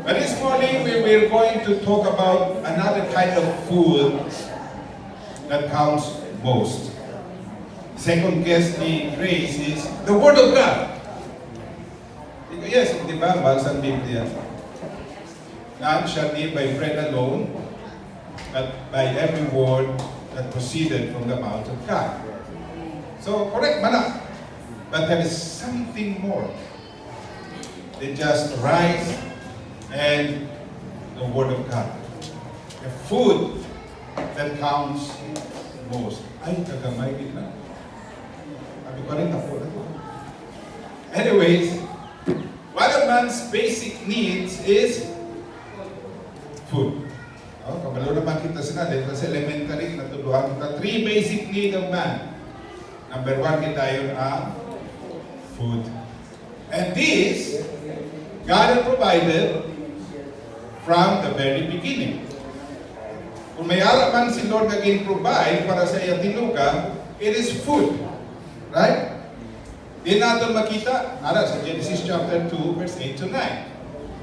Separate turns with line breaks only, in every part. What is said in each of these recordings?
But this morning we're going to talk about another kind of food that counts most. Second guest ni Grace is the Word of God. Yes, di ba? Basa ang Biblia. Man shall live by bread alone, but by every word that proceeded from the mouth of God. So, correct man na. But there is something more than just rice and the Word of God. The food that counts most. Ay, kagamay kita. Sabi ko rin na po na to. Anyways, one of man's basic needs is food. Kabalo naman kita sinali, kasi elementary, natuluhan kita. 3 basic needs of man. Number 1 kita yun ang food. And this, God has provided from the very beginning. Kung may alak man si Lord naging provide para sa iyang tinuga, it is food. Right? Di natin makita, sa Genesis chapter 2, verse 8 to 9.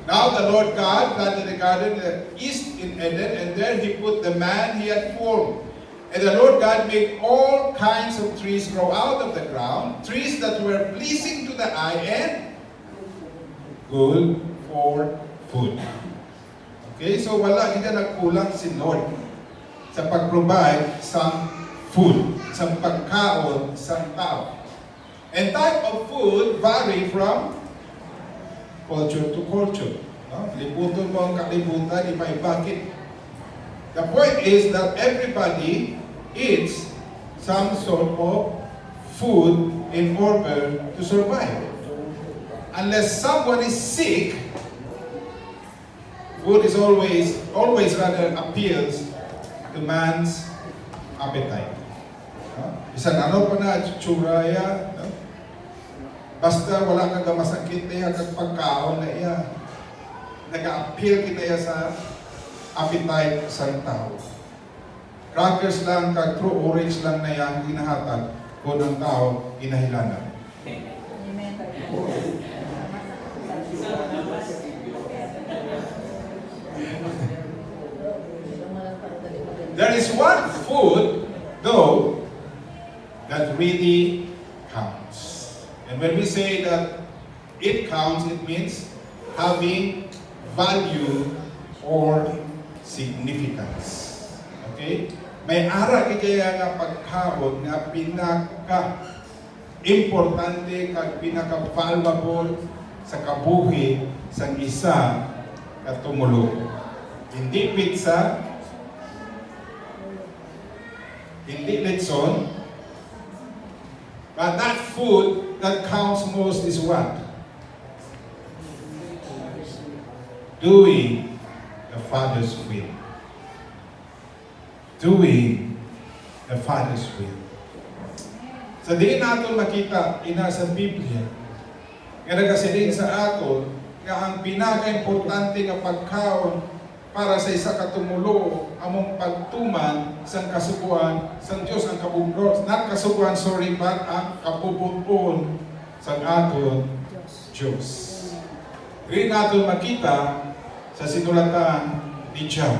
Now the Lord God planted a garden east in Eden, and there He put the man He had formed. And the Lord God made all kinds of trees grow out of the ground, trees that were pleasing to the eye and good for food. Okay, so wala hindi nagkulang si Lord sa pag-provide sa food, sa pagkaon sa tao. And type of food vary from culture to culture. Liputan mo ang kalibutan, iba-ibakit. The point is that everybody eats some sort of food in order to survive. Unless someone is sick, food is always rather appeals to man's appetite. Bisan ano pa na tsuraya, basta wala kang masakit na iya, kag pagkaon na iya, nag-a-appeal kita iya sa appetite sa tao. Crackers lang, kag true orange lang na iya, ginahatag kung ang tao ginahilanan. There is one food, though, that really counts. And when we say that it counts, it means having value or significance. Okay? May ara kaya nga pagkaon nga pinaka-importante kag pinaka-valuable sa kabuhi sa isa katumulo. Hindi pizza, hindi letson, but that food that counts most is what? Doing the Father's will. Doing the Father's will. Sa diin natin makita, ina sa Biblia, nga nagasilin sa aton, nga ang pinaka-importante nga pagkaon para sa isa katumulo among pagtuman sa kasubuan sa Dios ang kabubron not kasubuan but ang kabubon sa aton Dios. Rin naton makita sa sinulatan ni John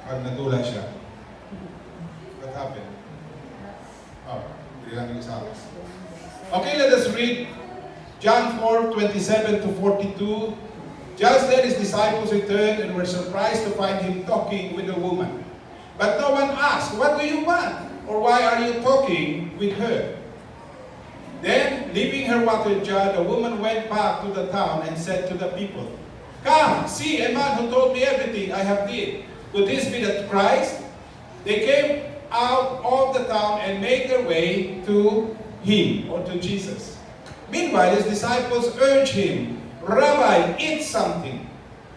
pag nadula siya. What happened? Hindi lang isalas. Okay, let us read John 4:27 to 42. Just then his disciples returned and were surprised to find him talking with a woman. But no one asked, "What do you want?" or "Why are you talking with her?" Then, leaving her water jar, the woman went back to the town and said to the people, "Come, see a man who told me everything I have did. Could this be the Christ?" They came out of the town and made their way to him, or to Jesus. Meanwhile, his disciples urged him, "Rabbi, eat something."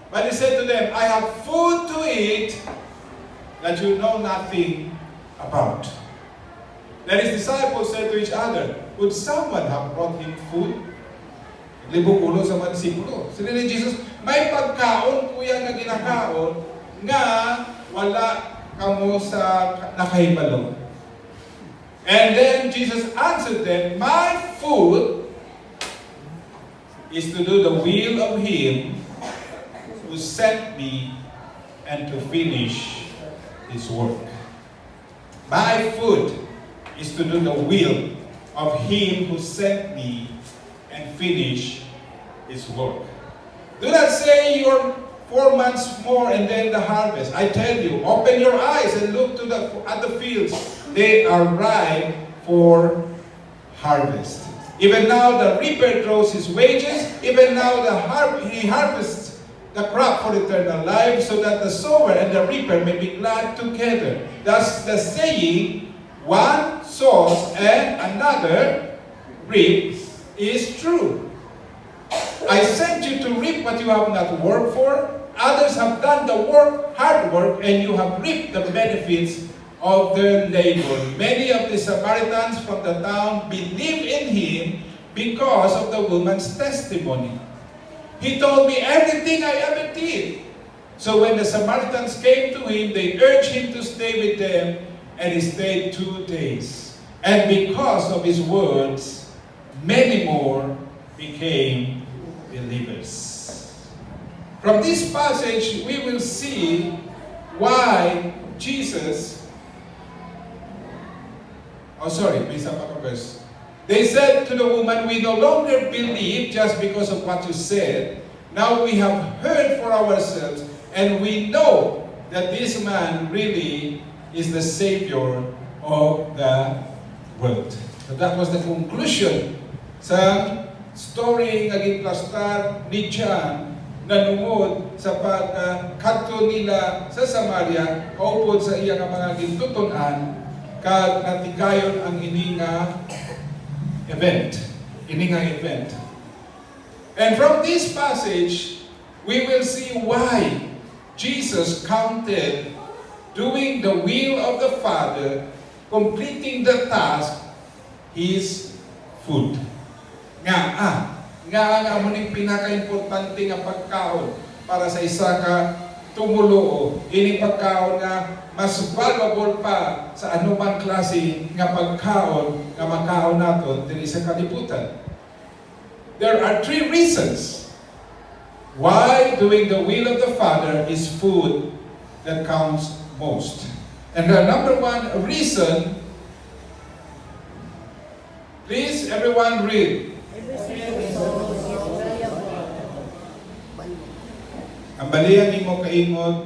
But he said to them, "I have food to eat that you know nothing about." Then his disciples said to each other, "Would someone have brought him food?" Libong ulo sa mga disipulo. Sila ni Jesus, may pagkaon kuya nga ginakaon nga wala kamo sa nakahibalo. And then Jesus answered them, "My food is to do the will of Him who sent me and to finish His work. My food is to do the will of Him who sent me and finish His work. Do not say you're 4 months more and then the harvest. I tell you, open your eyes and look at the fields. They are ripe for harvest. Even now the reaper draws his wages. Even now he harvests the crop for eternal life, so that the sower and the reaper may be glad together. Thus the saying, one sows and another reaps, is true. I sent you to reap what you have not worked for. Others have done the hard work, and you have reaped the benefits of their labor. Many of the Samaritans from the town believed in Him because of the woman's testimony. He told me everything I ever did. So when the Samaritans came to Him, they urged Him to stay with them, and He stayed 2 days. And because of His words, many more became believers. From this passage, we will see why Jesus... They said to the woman, we no longer believe just because of what you said. Now we have heard for ourselves, and we know that this man really is the Savior of the world. So that was the conclusion sa story nga giplastar ni John na nungod sa pagkadto nila sa Samaria, kaupod sa iya nga mga gintuton-an, kag natigayon ang ininga event. And from this passage, we will see why Jesus counted doing the will of the Father, completing the task, His food. Nga muning pinaka-importante nga pagkaon para sa isa ka tumuluo. Ini pagkaon nga mas valuable pa sa anumang klase nga pagkaon nga makaon naton diri sa kalibutan. There are 3 reasons why doing the will of the Father is food that counts most. And the number 1 reason, please everyone read. Ang balian nimo kaingon,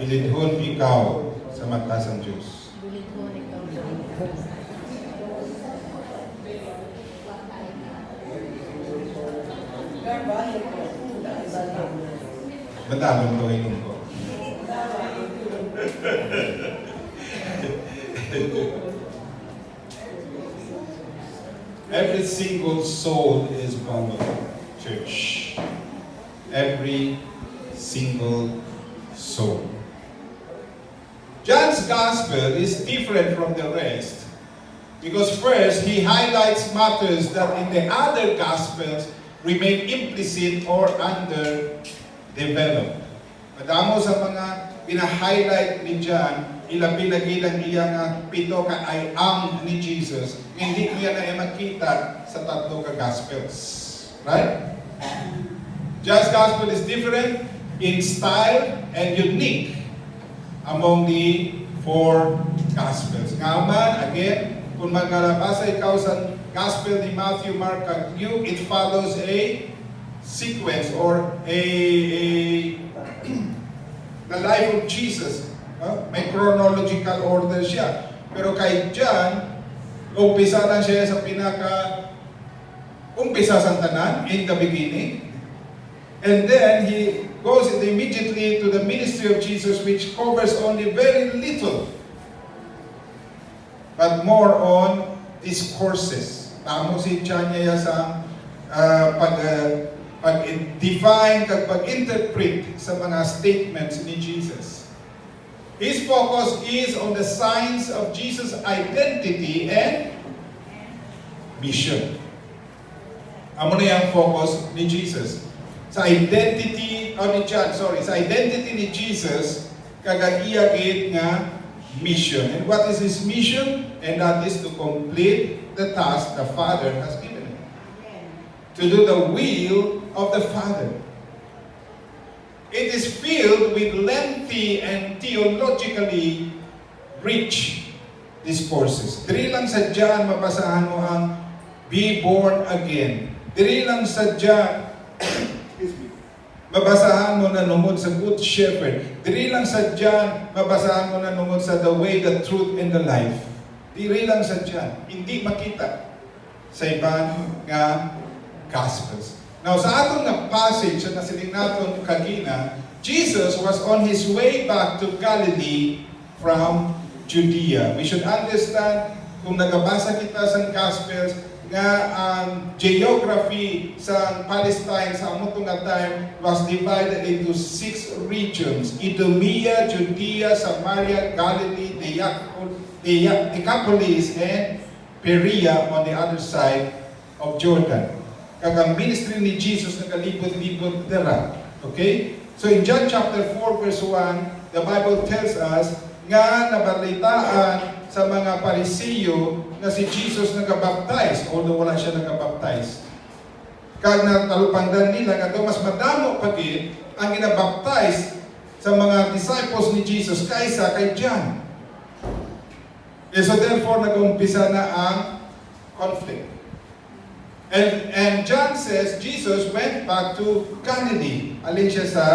ilidhon ikaw sa mata sa Diyos. Batalon to inom ko. Every single soul is valuable, church. Every single soul. John's gospel is different from the rest because first, he highlights matters that in the other gospels remain implicit or underdeveloped. Madamo sa mga pina-highlight ni John, ilabi lagi lang iya nga pito ka I am ni Jesus. Hindi niya na makita sa 3 ka gospels. Right? John's gospel is different in style and unique among the 4 gospels. Nga man, again, kung magkalabasa ikaw sa gospel ni Matthew, Mark, and Luke, it follows a sequence or the life of Jesus. May chronological order siya. Pero kay John, umpisa lang siya sa umpisa sa tanan, in the beginning. And then he goes immediately to the ministry of Jesus, which covers only very little, but more on discourses. Tamo si John niya sa pag-define, pag-interpret sa mga statements ni Jesus. His focus is on the signs of Jesus' identity and mission. Amo na yung focus ni Jesus. Sa identity ni Jesus, kagagiyagit nga mission. And what is His mission? And that is to complete the task the Father has given Him. to do the will of the Father. It is filled with lengthy and theologically rich discourses. Diri lang sadya mabasahan mo ang be born again. Diri lang sadya mabasahan mo na nungod sa Good Shepherd. Diri lang sadya mabasahan mo na nungod sa the way, the truth, and the life. Diri lang sadya. Hindi makita sa ibang nga Gospels. Now, sa atong nga passage na siling naton kagina, Jesus was on his way back to Galilee from Judea. We should understand, kung nagabasa kita sa Gospels, nga ang geography sa Palestine sa among nga time was divided into 6 regions: Idumea, Judea, Samaria, Galilee, Decapolis, and Perea on the other side of Jordan. Kag ang ministry ni Jesus nagalibot-libot dira. Okay? So in John chapter 4 verse 1, the Bible tells us nga nabalitaan sa mga Parisiyo na si Jesus nagabaptize, although wala siya nagabaptize. Kag natalupangdan nila nga mas madamo pagit ang ginabaptize sa mga disciples ni Jesus kaysa kay John. So therefore nag-umpisa na ang conflict. And John says Jesus went back to Galilee. Alin siya sa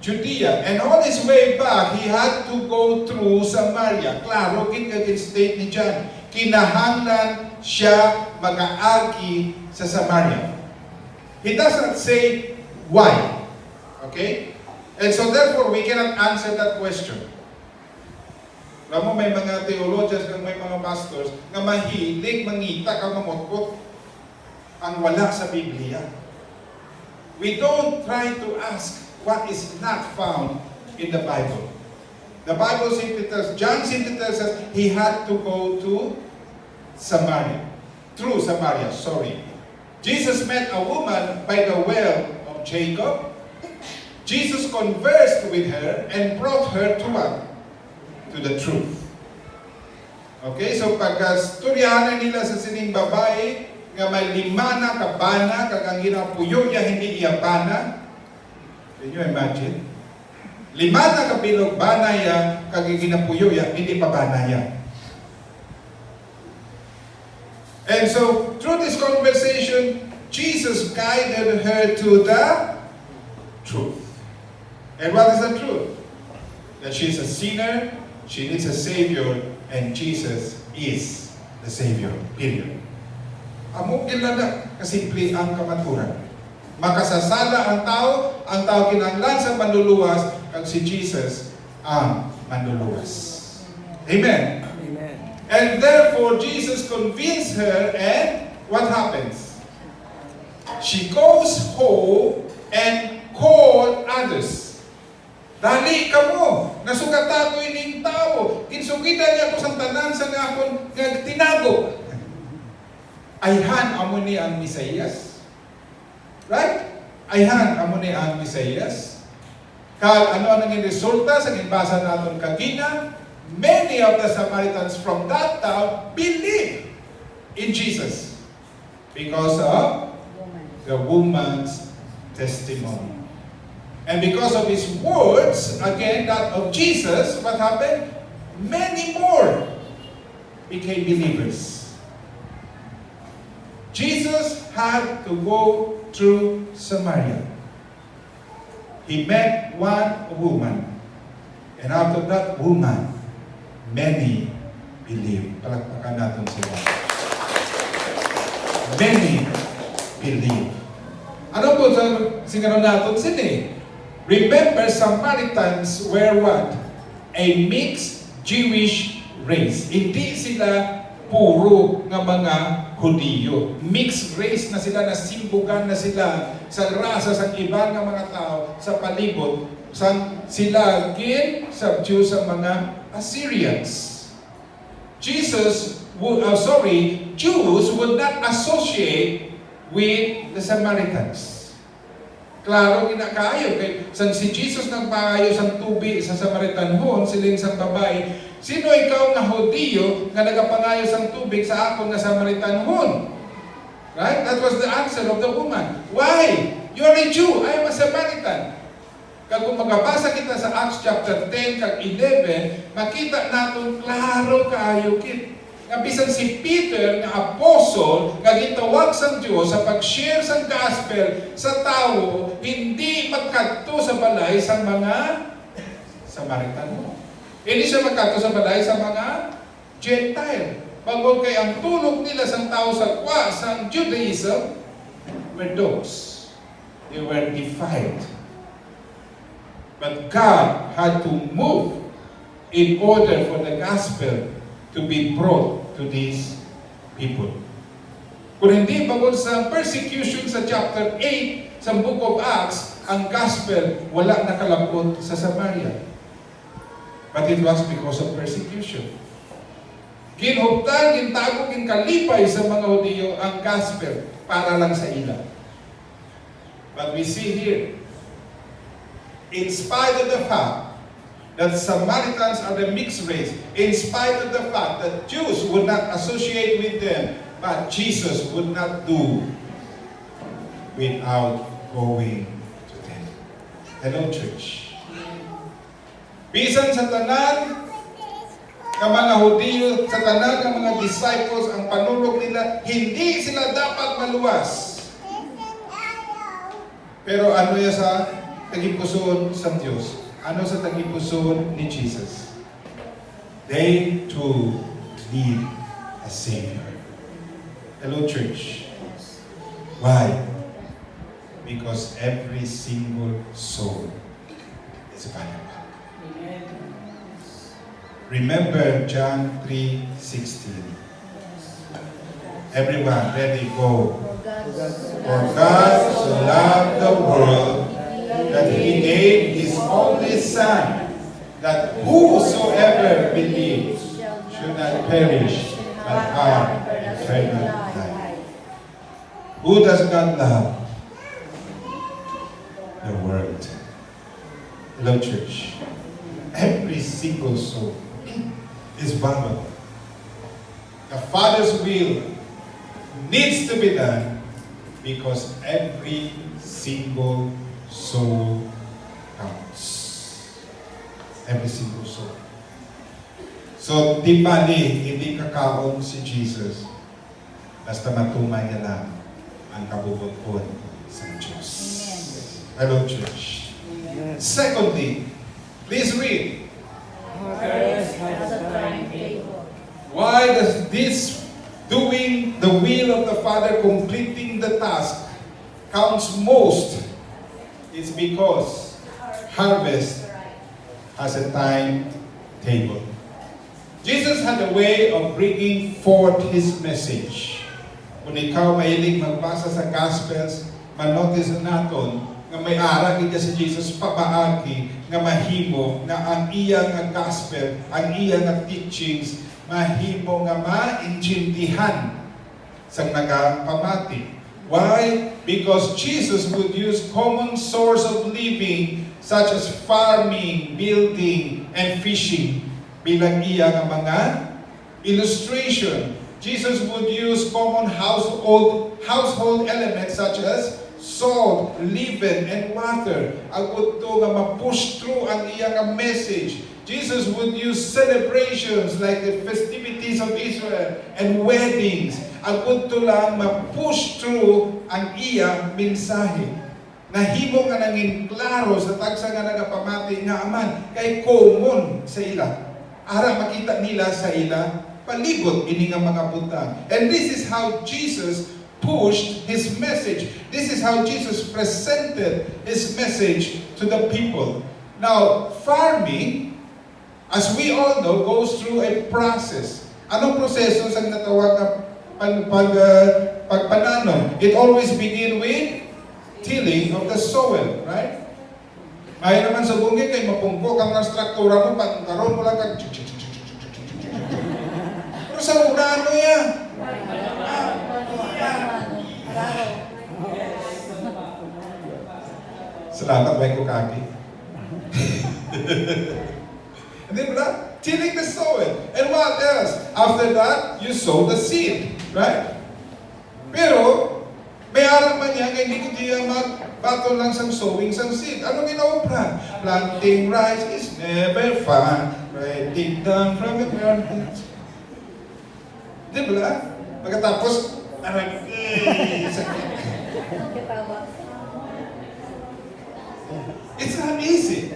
Judea. And on his way back, he had to go through Samaria. Klaro, kinagin state ni John. Kinahanglan siya mag-aagi sa Samaria. He doesn't say why. Okay? And so therefore, we cannot answer that question. Alam mo, may mga theologians, may mga pastors, na mahilig, mangita, kang mamutkot ang wala sa Biblia. We don't try to ask what is not found in the Bible. The Bible simply tells, John simply tells us he had to go to Samaria. Through Samaria, sorry. Jesus met a woman by the well of Jacob. Jesus conversed with her and brought her to what? To the truth. Okay, so pagkasturyahan nila sa sining babae, nga may 5 na kabana, kag ang ginapuyo niya hindi iya bana. Can you imagine? 5 na kabilog bana ya, kag ginapuyo ya, hindi pa bana ya. And so, through this conversation, Jesus guided her to the truth. And what is the truth? That she's a sinner, she needs a Savior, and Jesus is the Savior. Period. Amo kilala kasimple ang kamaturan. Makasasala ang tao kinahanglan sa manluluwas, kag si Jesus ang manluluwas. Amen.
Amen.
And therefore Jesus convinced her, and what happens? She goes home and called others. Dali ka mo, nasugatan ko ining tao, kinsugidan niya ko sa tanan sa nga akong tinago. Ayhan amo ni ang Mesiyas. Right? Ayhan amo ni ang Mesiyas. Kag ano ang resulta sa ginbasa naton kagina? Many of the Samaritans from that town believed in Jesus because of the woman's testimony. And because of his words, again, that of Jesus, what happened? Many more became believers. Jesus had to go through Samaria. He met one woman. And out of that woman, many believed. Palakpakan natin sila. Many believed. Ano po sa singano natin sila? Remember, Samaritans were what? A mixed Jewish race. Hindi sila puro nga mga Hudiyo. Mixed race na sila, nasimbugan na sila sa rasa sa ibang nga mga tao sa palibot. Sila gin subdue sa mga Assyrians. Jews would not associate with the Samaritans. Klaro ginakayo kay si Jesus nagpaayo sa tubig sa Samaritanhon, siling sa babae. Sino ikaw nga Hudiyo nga nagapangayo sa tubig sa akon nga Samaritanhon? Right? That was the answer of the woman. Why? You are a Jew. I am a Samaritan. Kag kung magabasa kita sa Acts chapter 10 kag 11, makita natin klaro kaayo kit. Nga bisan si Peter nga apostol nga gitawag sa Dios sa pag-share sa gospel sa tao, hindi magkadto sa balay sa mga Samaritano. Hindi siya magkadto sa balay sa mga Gentile. Bagod kay ang tulog nila sa tao sa kwa sa Judaism were dogs. They were defiled. But God had to move in order for the gospel to be brought to these people. Kung hindi bagod sa persecution sa chapter 8 sa book of Acts, ang gospel wala nakalapot sa Samaria. But it was because of persecution. Ginhuptan, gintago, ginkalipay sa mga Hudiyo ang gospel para lang sa ila. But we see here, in spite of the fact that Samaritans are the mixed race, in spite of the fact that Jews would not associate with them, but Jesus would not do without going to them. Hello, church. Bisan sa tanan ng mga Hudiyo, sa tanan ng mga disciples, ang panulog nila, hindi sila dapat maluwas. Pero ano yan sa tagipusoon sa Diyos? Ano sa tagipusoon ni Jesus? They too need a Savior. Hello, church. Why? Because every single soul is valuable. Remember John 3:16. Everyone, ready, go. For God so loved the world that He gave His only Son, that whosoever believes should not perish, but have eternal life. Who does God love? The world. Hello, church. Every single soul is valuable. The Father's will needs to be done because every single soul counts. Every single soul. So, di bali, hindi kakaon si Jesus basta matumay niya lang ang kabubuton sa Diyos. Hello, church. Amen. Secondly, please read. Why does this doing the will of the Father, completing the task, counts most? It's because harvest has a timetable. Jesus had a way of bringing forth His message. Kung ikaw mahilig magbasa sa Gospels, manotice naton nga may ara kita si Jesus papaagi nga mahimo nga ang iya nga gospel, ang iya nga teachings mahimo nga maintindihan sa nagapamati. Why? Because Jesus would use common source of living such as farming, building, and fishing bilang iya nga mga illustration. Jesus would use common household elements such as salt, leaven, and water. Agud to nga ma-push through ang iyang message. Jesus would use celebrations like the festivities of Israel and weddings. Agud to lang ma-push through ang iyang mensahe. Nahimo nga nangin klaro sa tagsa nga nagapamati nga aman kay common sa ila. Ara makita nila sa ila palibot ini nga mga butang. And this is how Jesus pushed His message. This is how Jesus presented His message to the people. Now, farming, as we all know, goes through a process. Anong proseso sa natawag na pagpananom? It always begin with tilling of the soil, right? May naman sa bungge kay mapungko kang ng struktura mo, pagkaroon mo lang kag pero sa una ano yan? Salamat, may kukaki. And then, tilling the soil. And what else? After that, you sow the seed, right? Pero, may aral man yan, hindi ko diya magbato lang sang sowing sang seed. Ano ginaupra? Planting rice is never fun. Writing down from the ground. Di ba? Pagkatapos, parang, sakit. It's not easy.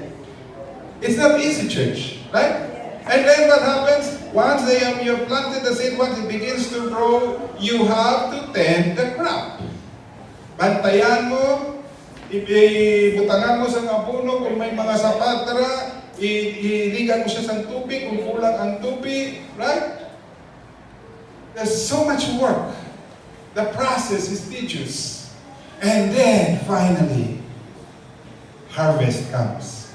It's not easy, church. Right? And then what happens? Once you have planted the seed, once it begins to grow, you have to tend the crop. Bantayan mo, ibutangan mo sa abono kung may mga sapatra, iligan mo siya sa tubig kung kulang ang tubig. Right? There's so much work. The process is tedious. And then, finally, harvest comes.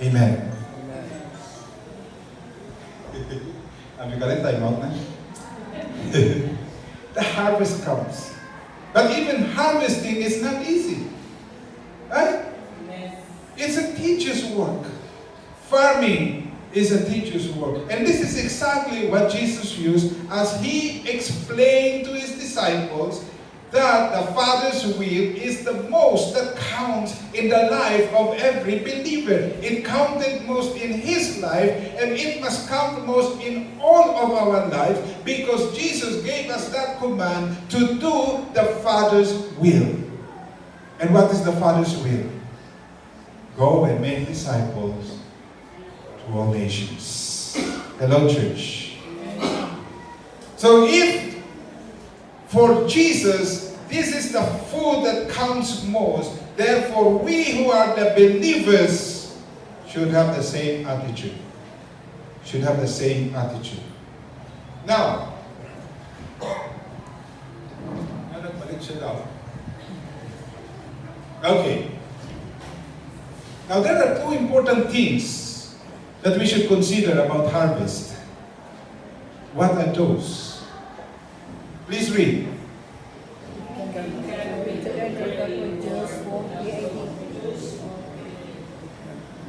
Amen. Sabi ka rin, time out na. The harvest comes. But even harvesting is not easy. Right? It's a teacher's work. Farming is a teacher's work. And this is exactly what Jesus used as He explained to His disciples that the Father's will is the most that counts in the life of every believer. It counted most in His life, and it must count most in all of our life, because Jesus gave us that command to do the Father's will. And what is the Father's will? Go and make disciples to all nations. Hello, church. So if for Jesus, this is the food that counts most. Therefore, we who are the believers should have the same attitude. Should have the same attitude. Now, okay. Now, there are two important things that we should consider about harvest. What are those? Please read.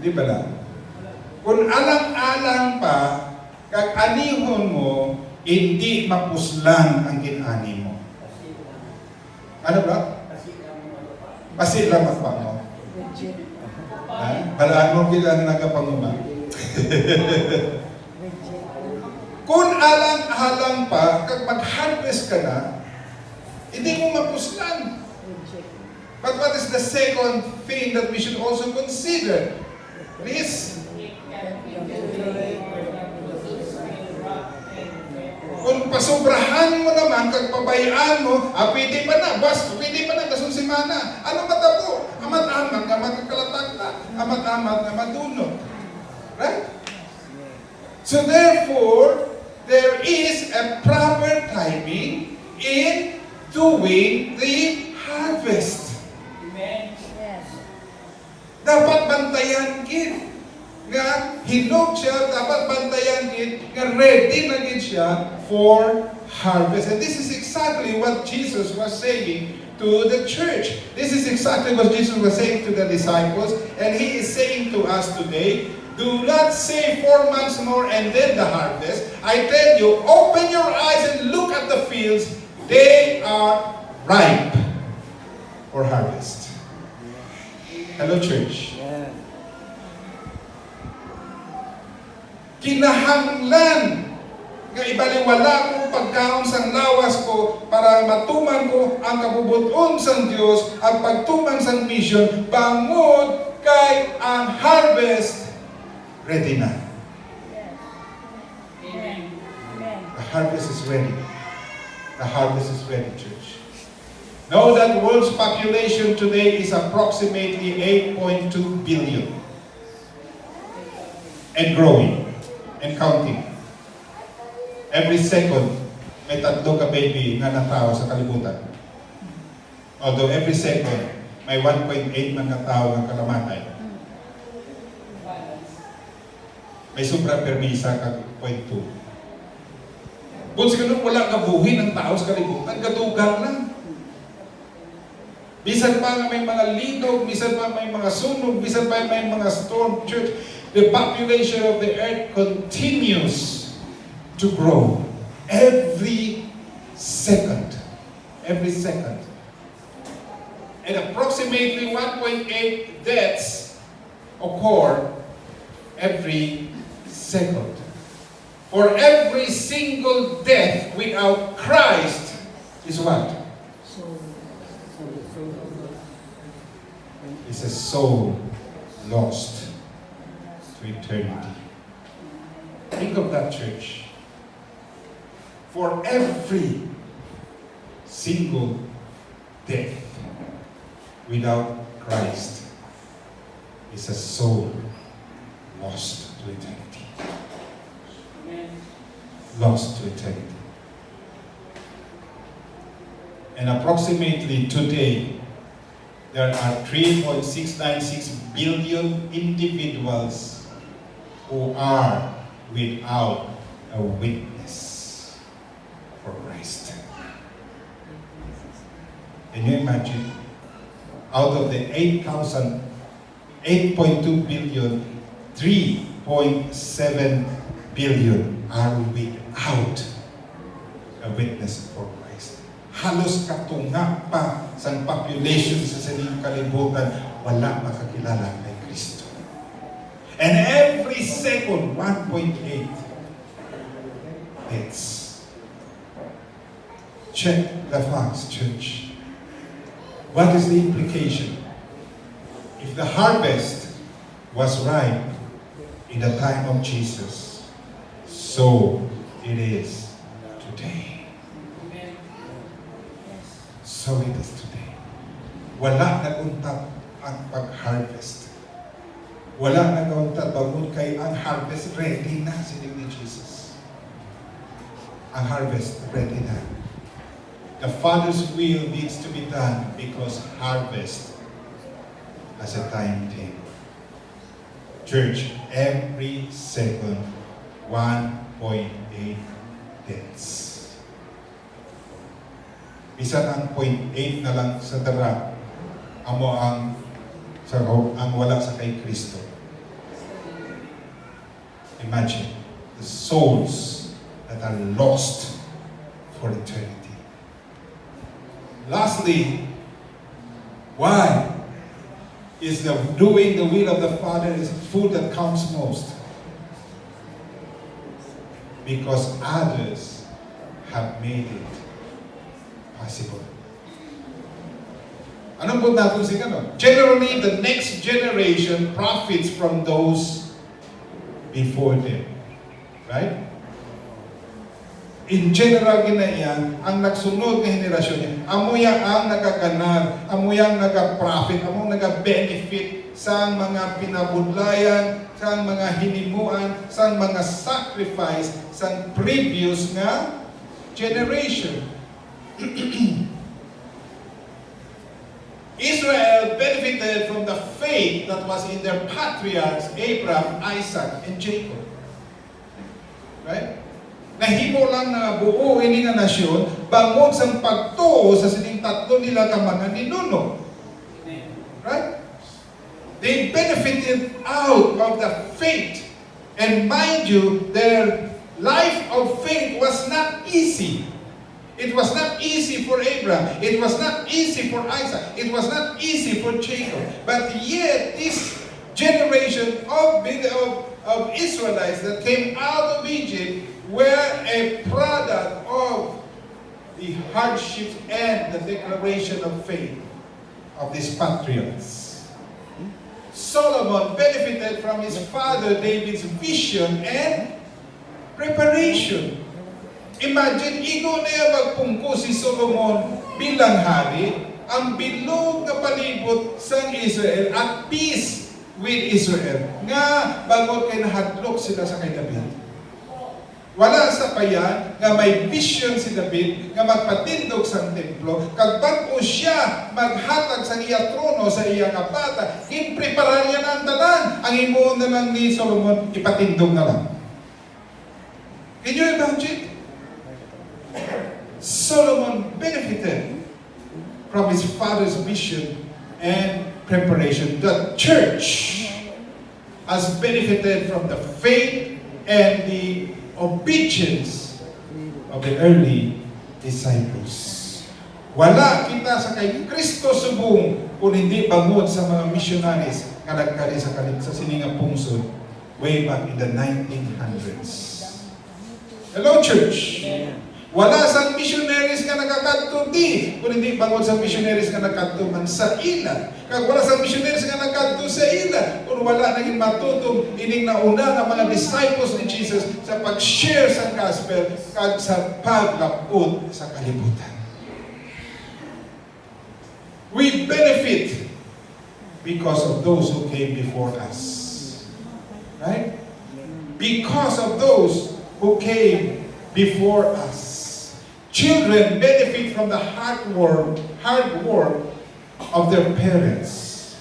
Di ba lang? Kung alang-alang pa, kag anihon mo, hindi mapuslan ang kinani mo. Ano ba? Pasilamat pa mo. Balaan mo bilang nagapanguma. Kung alang-alang pa, kag mag-harvest ka na, hindi mo mapuslan. But what is the second thing that we should also consider? Please. Kung pasobrahan mo naman, kag pabayaan mo, pwede pa na, pwede pa na, kasong simana. Ano matabo? Amat-amat na magkakalatag na. Amat-amat na madunod. Right? So therefore, there is a proper timing in doing the harvest.
Amen.
Yes.
Dapat bantayan gid nga hinog siya, dapat bantayan gid nga ready na gid siya for harvest. And this is exactly what Jesus was saying to the church. This is exactly what Jesus was saying to the disciples, and He is saying to us today. Do not say 4 months more and then the harvest. I tell you, open your eyes and look at the fields. They are ripe for harvest. Hello, church. Kinahanglan nga ibaliwala ko pagkaon sang lawas ko para matuman ko ang kabubuton sang Dios, ang pagtuman sang mission, bangod kay ang harvest ready na.
Amen. Amen.
The harvest is ready. The harvest is ready, church. Know that world's population today is approximately 8.2 billion. And growing. And counting. Every second, may 3 ka baby na natao sa kalibutan. Although every second, may 1.8 man katao ng kalamatay. May sobra permisa kag 0.2. Kung siguro wala kabuhin ng tao sa kalibutan, gadugang lang. Bisan pa may mga linog, bisan pa may mga sunog, bisan pa may mga storm, church, the population of the earth continues to grow every second. Every second. And approximately 1.8 deaths occur every second. For every single death without Christ is what? Is a soul lost to eternity. Think of that, church. For every single death without Christ is a soul lost to eternity. Lost to eternity. And approximately today, there are 3.696 billion individuals who are without a witness for Christ. Can you imagine? Out of the 8.2 billion, 3.7 billion are without a witness for Christ. Halos katunga pa sa population sa sining kalibutan, wala makakilala kay Kristo. And every second, 1.8 deaths. Check the facts, church. What is the implication? If the harvest was ripe in the time of Jesus, so it is today. So it is today. Wala naguntat ang pag-harvest. Wala naguntat bangod kay ang harvest ready na sining ni Jesus. Ang harvest ready na. The Father's will needs to be done because harvest has a timetable. Church, every second, 1.8 deaths. Bisan ang 0.8 na lang sa dara, amo ang wala sa kay Kristo. Imagine the souls that are lost for eternity. Lastly, why is the doing the will of the Father is food that counts most? Because others have made it possible. Anong po natin si kanon? Generally, the next generation profits from those before them. Right? In general, ginayan, ang nagsunod na henerasyon niya, amuya ang nagkaganar, amuya ang nagka-profit, among nagka-benefit sa mga pinabudlayan, sa mga hinimuan, sa mga sacrifice, sa previous nga generation. Israel benefited from the faith that was in their patriarchs, Abraham, Isaac, and Jacob. Right? Nahimo lang na buo ini nga nasyon, bangod sa pagtuo sa sining tatlo nila ka mga ninuno. Right? They benefited out of the faith. And mind you, their life of faith was not easy. It was not easy for Abraham. It was not easy for Isaac. It was not easy for Jacob. But yet, this generation of Israelites that came out of Egypt were a product of the hardships and the declaration of faith of these patriots. Solomon benefited from his father David's vision and preparation. Imagine, igo na yung magpungko si Solomon bilang hari, ang bilog na palibot sa Israel at peace with Israel. Nga, bago kay nahadlok sila sa kay David. Wala sa payan, nga may vision si David, nga magpatindog sa templo, kag bago siya maghatag sa iya trono sa iya nga bata, impreparar niya na ang tanan. Ang imo na lang ni Solomon, ipatindog na lang. Can you imagine? Solomon benefited from his father's vision and preparation. The church has benefited from the faith and the obedience of the early disciples. Wala kita sa kay Kristo subong kung hindi bangod sa mga missionaries nga nagkari sa sininga pungsod way back in the 1900s. Hello, church! Wala sa missionaries nga nagkakadto di kung hindi bangod sa missionaries nga nagkadto man sa ila. Kag wala sa missionaries nga nagkadto sa ila kung wala naging matutong ining nauna nga mga disciples ni Jesus sa pag-share sa gospel kag sa paglapod sa kalibutan. We benefit because of those who came before us. Right? Because of those who came before us. Children benefit from the hard work of their parents.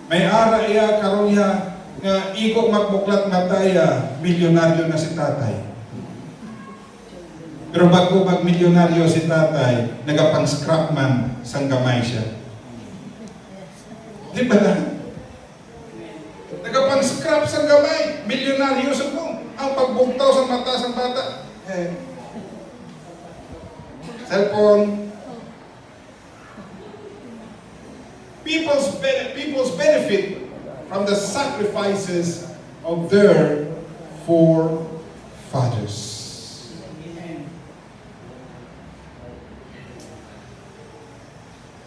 May ara iya karon nga iko magbuklat mataya, milyonaryo na si tatay. Pero bago mag-milyonaryo si tatay, nagapang-scrap man sang gamay siya. Di ba na? Nagapang-scrap sang gamay, milyonaryo sa mong. Ang pagbugtaw sa mata sang bata. Cellphone. People's benefit from the sacrifices of their forefathers.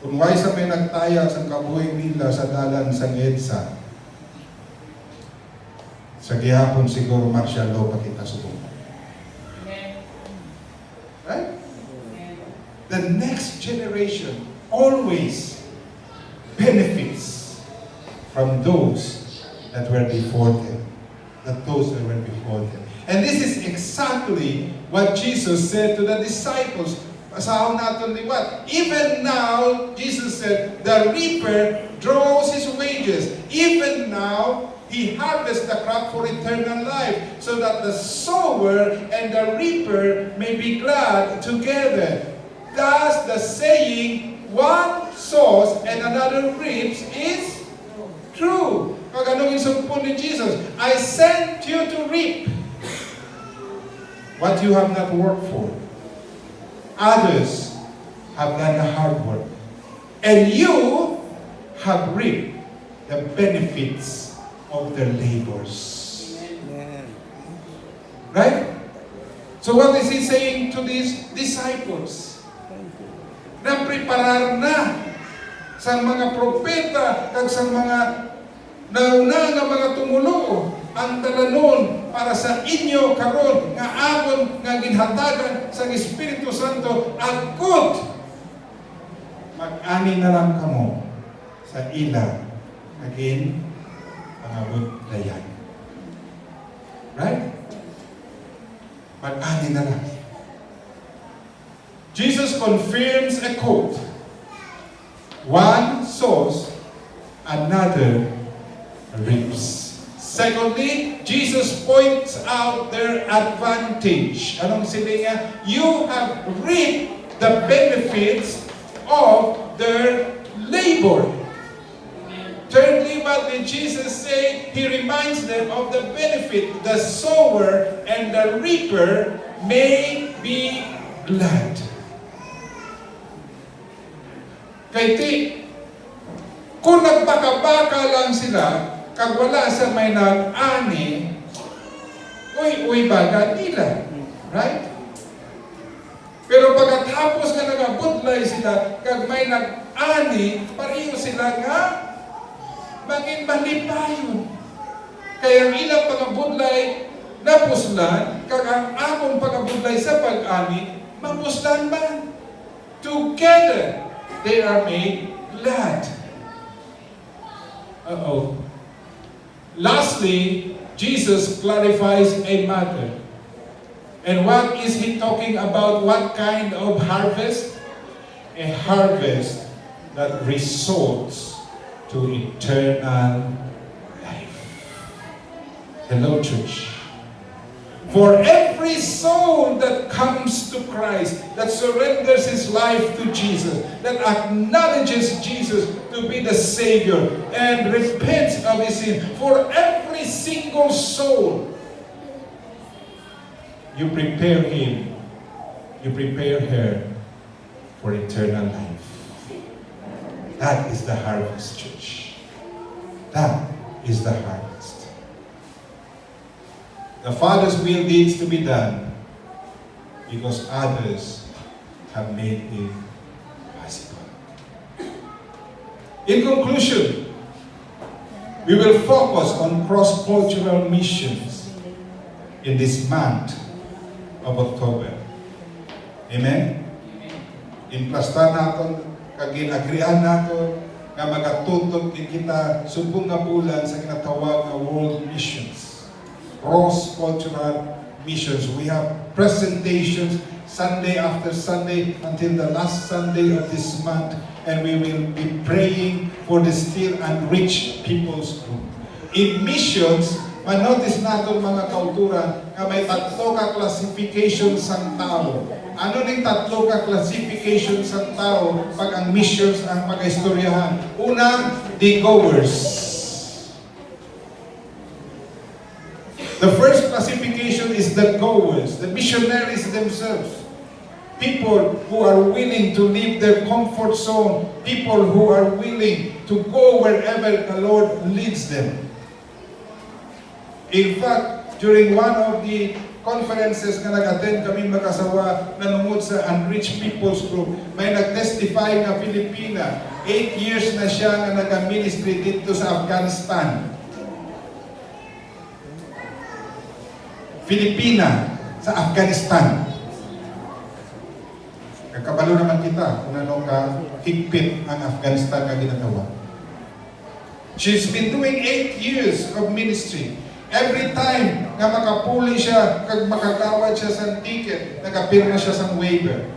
Kung why sa may nagtaya sa kabuhing nila sa dalan sa EDSA, sa gihapon siguro martial law pa kita subong. Right? The next generation always benefits from those that were before them. And this is exactly what Jesus said to the disciples. Pasahon natin ni what? Even now, Jesus said, the reaper draws his wages. Even now, he harvests the crop for eternal life, so that the sower and the reaper may be glad together. Thus, the saying, one sows and another reaps, is true. Kag anong isumpon ni Jesus? I sent you to reap what you have not worked for. Others have done the hard work, and you have reaped the benefits of their labors. Right? So what is he saying to these disciples? Na preparar na sa mga propeta kag sa mga nauna nga mga tumulo ang talanon para sa inyo karon nga akon nga ginhatagan sa Espiritu Santo agud mag-ani na lang kamo sa ila agin pangabot dayan. Right? Mag-ani na lang. Jesus confirms a quote. One sows, another reaps. Secondly, Jesus points out their advantage. Anong sila niya? You have reaped the benefits of their labor. Thirdly, what did Jesus say? He reminds them of the benefit. The sower and the reaper may be glad. Kaya kung nagbaka-baka lang sila, kag wala sa may nag-ani, uy baga nila. Right? Pero pagkatapos nga nagabudlay sila, kag may nag-ani, pareho sila nga maging malipayon. Kaya ang ilang pagabudlay napuslan, kag ang akong pagabudlay sa pag-ani, mapuslan man. Together, they are made glad. Lastly, Jesus clarifies a matter. And what is he talking about? What kind of harvest? A harvest that results to eternal life. Hello, church. For every soul that comes to Christ, that surrenders his life to Jesus, that acknowledges Jesus to be the Savior, and repents of his sin, for every single soul, you prepare him you prepare her for eternal life. That is the harvest, church. That is the harvest. The Father's will needs to be done because others have made it possible. In conclusion, we will focus on cross-cultural missions in this month of October. Amen? Implastar natin, kagin-agrian natin, nga magatutok din kita subong nga bulan sa kinatawag na world missions. Cross-cultural missions. We have presentations Sunday after Sunday until the last Sunday of this month, and we will be praying for the still unreached people's group. In missions, manotice natin mga kauturan na may tatlo ka classification sang tao. Ano ning tatlo ka classification sang tao pag ang missions ang pag-istoryahan? Una, the goers. The first classification is the goers, the missionaries themselves. People who are willing to leave their comfort zone. People who are willing to go wherever the Lord leads them. In fact, during one of the conferences na nag-attend kami mag-asawa na nungod sa Unreached People's Group, may nag-testify na Filipina. 8 years na siya na nag-ministry dito sa Afghanistan. Filipina sa Afghanistan. Kakabalo naman kita kung ano ka higpit ang Afghanistan na ginagawa. She's been doing 8 years of ministry. Every time na makapuli siya, kag makagawad siya sa ticket, nagapirma siya sa waiver.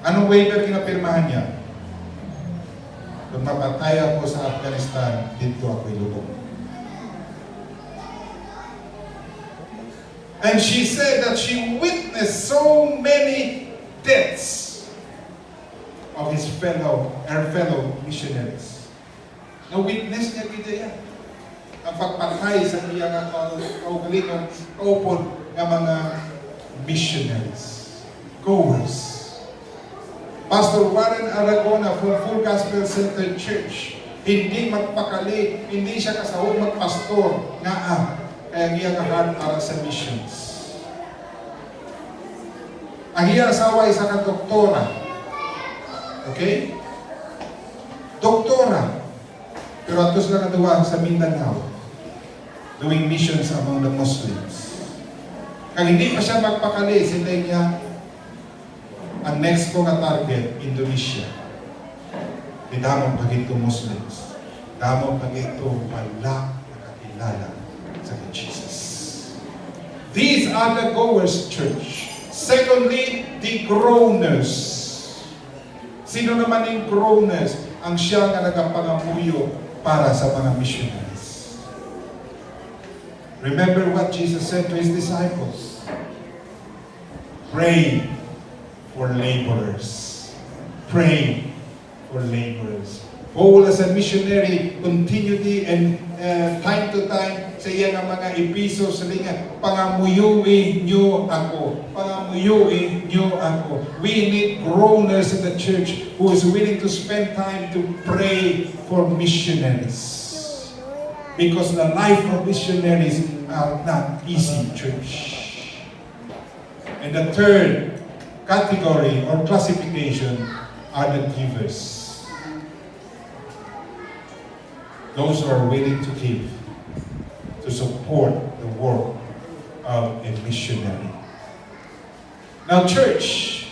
Anong waiver kinapirmahan niya? Kung mapatay ako sa Afghanistan, dito ako'y lubog. And she said that she witnessed so many deaths of her fellow missionaries. Na-witness niya kita yan. Ang pagpatay sa iyang kaugalingon, kaupon ng mga missionaries, goers. Pastor Warren Aragona from Full Gospel Center Church, hindi magpakali, hindi siya kasahog magpastor nga kaya iyang heart para sa missions. Ang iyang asawa ay isa ka doktora. Okay? Doktora. Pero atos lang nagawa sa Mindanao, doing missions among the Muslims. Kung hindi pa siya magpakali, sila niya, ang next ko nga target, Indonesia. Di damang pagito Muslims. Damang pagito wala nakakilala sa Jesus. These are the goers, church. Secondly, the groaners. Sino naman yung groaners? Ang siya nga nagapangamuyo para sa mga missionaries. Remember what Jesus said to His disciples. Pray for laborers. Pray for laborers. Paul as a missionary, continuity and time to time, sa iya nga mga episodes, sa linga, pangamuyuin nyo ako. Pangamuyuin nyo ako. We need groaners in the church who is willing to spend time to pray for missionaries. Because the life of missionaries are not easy, church. And the third category or classification are the givers. Those who are willing to give, to support the work of a missionary. Now, church,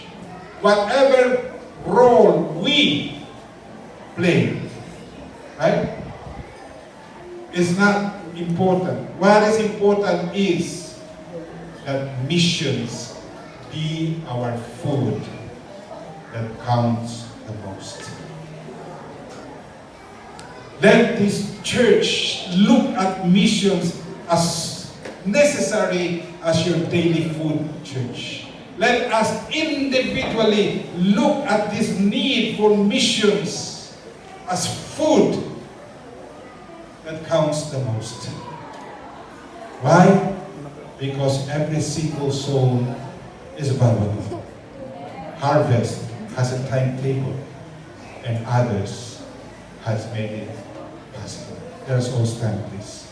whatever role we play, right, is not important. What is important is that missions be our food that counts the most. Let this church look at missions as necessary as your daily food, church. Let us individually look at this need for missions as food that counts the most. Why? Because every single soul is Babylon. Harvest has a timetable, and others has made it possible. Let us all stand, please.